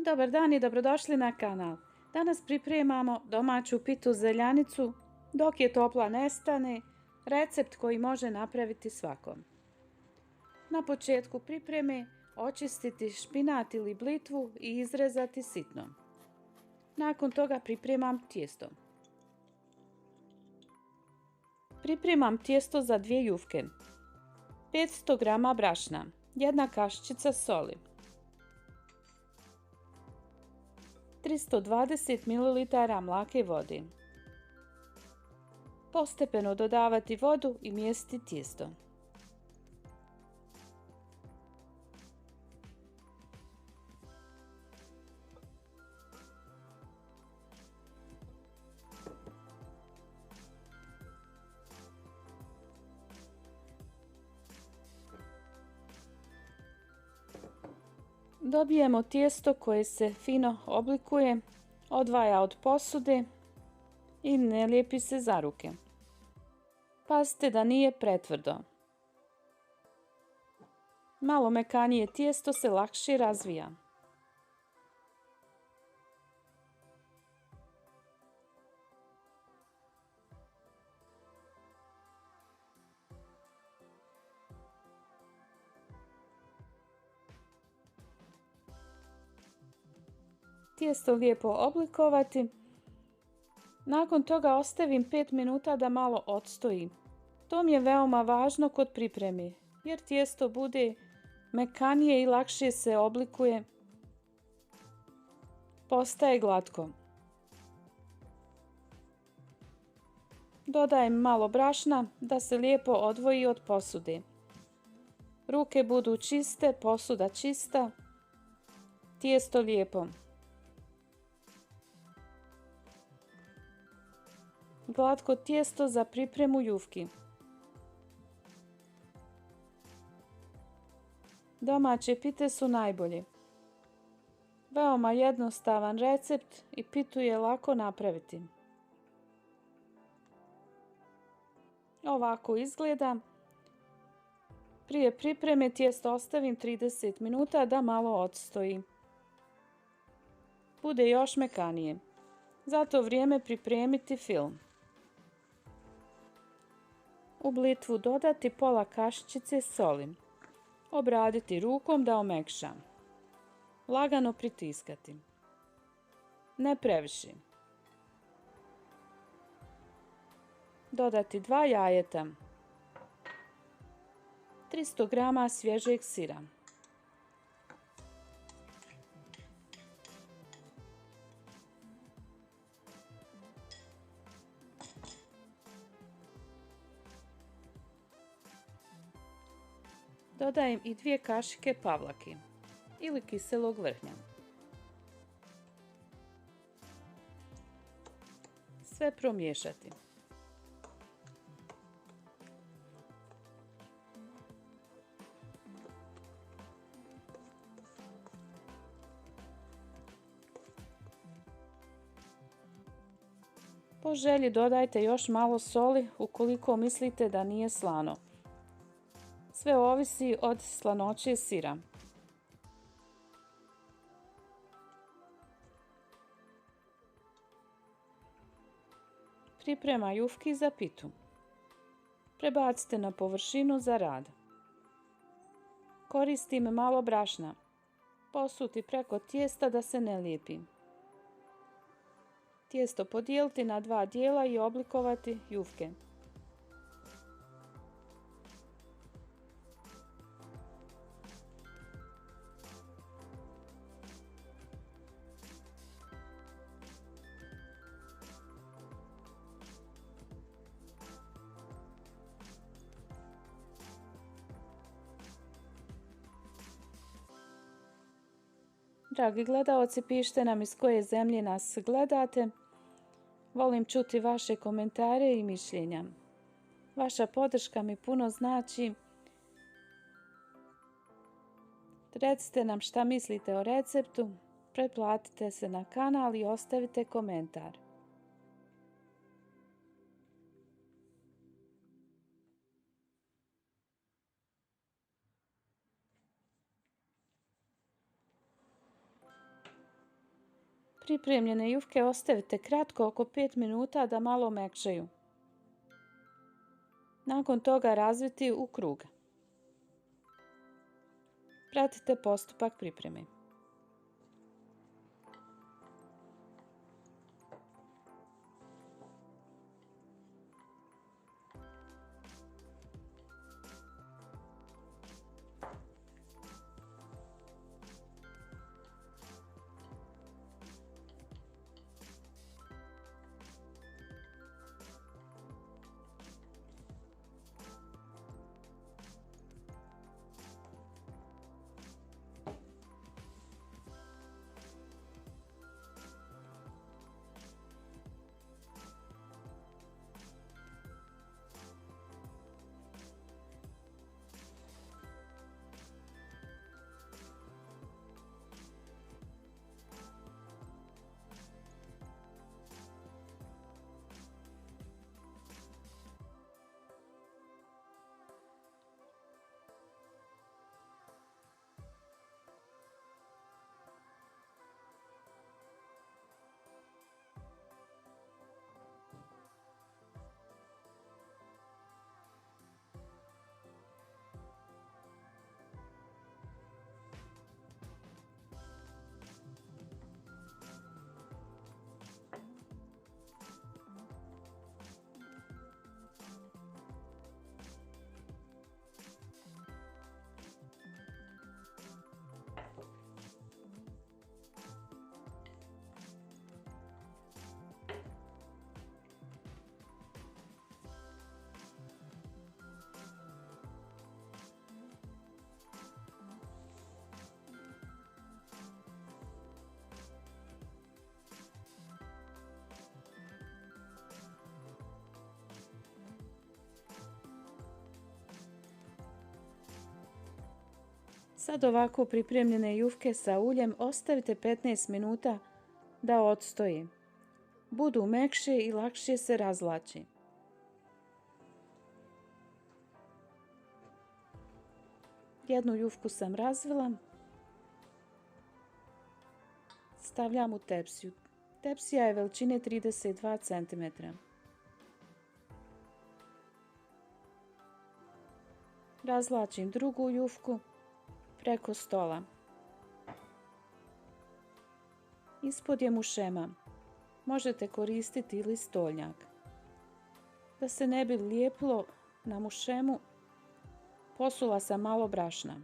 Dobar dan i dobrodošli na kanal. Danas pripremamo domaću pitu zeljanicu dok je topla nestane, recept koji može napraviti svakom. Na početku pripreme očistiti špinat ili blitvu i izrezati sitno. Nakon toga pripremam tijesto. Pripremam tijesto za 2 jufke. 500 g brašna, 1 kaščica soli, 320 ml mlake vode. Postepeno dodavati vodu i miješati tijesto. Dobijemo tijesto koje se fino oblikuje, odvaja od posude i ne lijepi se za ruke. Pazite da nije pretvrdo. Malo mekanije tijesto se lakše razvija. Tijesto lijepo oblikovati. Nakon toga ostavim 5 minuta da malo odstoji. To mi je veoma važno kod pripreme, jer tijesto bude mekanije i lakše se oblikuje, postaje glatko. Dodajem malo brašna da se lijepo odvoji od posude. Ruke budu čiste, posuda čista, tijesto lijepo. Glatko tijesto za pripremu jufki. Domaće pite su najbolje. Veoma jednostavan recept i pitu je lako napraviti. Ovako izgleda. Prije pripreme tijesto ostavim 30 minuta da malo odstoji. Bude još mekanije. Za to vrijeme pripremiti film. U blitvu dodati pola kaščice soli. Obraditi rukom da omekša. Lagano pritiskati. Ne previše. Dodati 2 jajeta. 300 g svježeg sira. Dodajem i 2 kašike pavlake ili kiselog vrhnja. Sve promiješati. Po želji dodajte još malo soli ukoliko mislite da nije slano. Sve ovisi od slanoće sira. Priprema jufki za pitu. Prebacite na površinu za rad. Koristim malo brašna. Posuti preko tijesta da se ne lijepi. Tijesto podijeliti na 2 dijela i oblikovati jufke. Dragi gledaoci, pišite nam iz koje zemlje nas gledate. Volim čuti vaše komentare i mišljenja. Vaša podrška mi puno znači. Recite nam šta mislite o receptu, pretplatite se na kanal i ostavite komentar. Pripremljene jufke ostavite kratko oko 5 minuta da malo mekšaju. Nakon toga razviti u krug. Pratite postupak pripreme. Sad ovako pripremljene jufke sa uljem ostavite 15 minuta da odstoje. Budu mekše i lakše se razvlači. Jednu jufku sam razvila. Stavljam u tepsiju. Tepsija je veličine 32 cm. Razvlačim drugu jufku preko stola. Ispod je mušema. Možete koristiti ili stolnjak. Da se ne bi lijepilo na mušemu, posula sam malo brašna.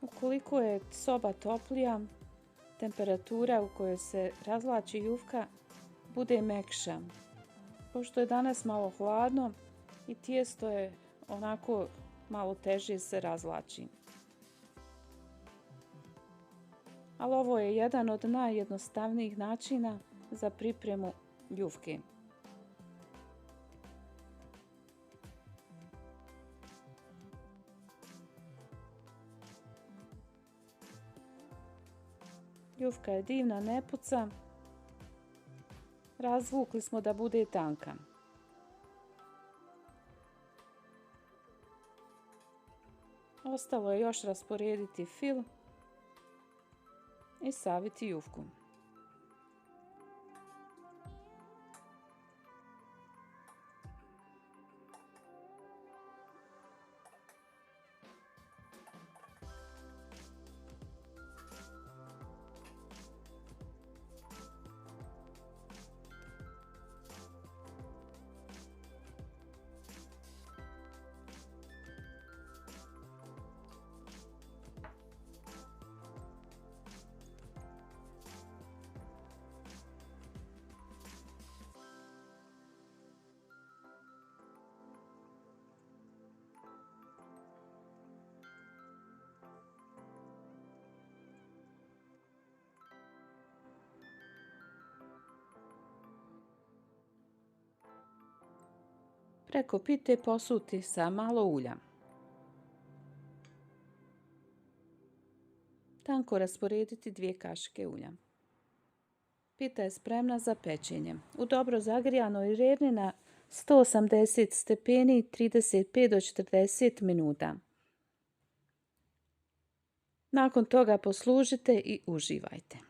Ukoliko je soba toplija, temperatura u kojoj se razvlači jufka bude mekša. Pošto je danas malo hladno i tijesto je onako malo teže se razvlači. Ali ovo je jedan od najjednostavnijih načina za pripremu jufke. Jufka je divna, ne puca. Razvukli smo da bude tanka. Ostalo je još rasporediti fil i saviti jufku. Preko pite posuti sa malo ulja. Tanko rasporediti 2 kašike ulja. Pita je spremna za pečenje. U dobro zagrijanoj rerni na 180 stepeni 35 do 40 minuta. Nakon toga poslužite i uživajte.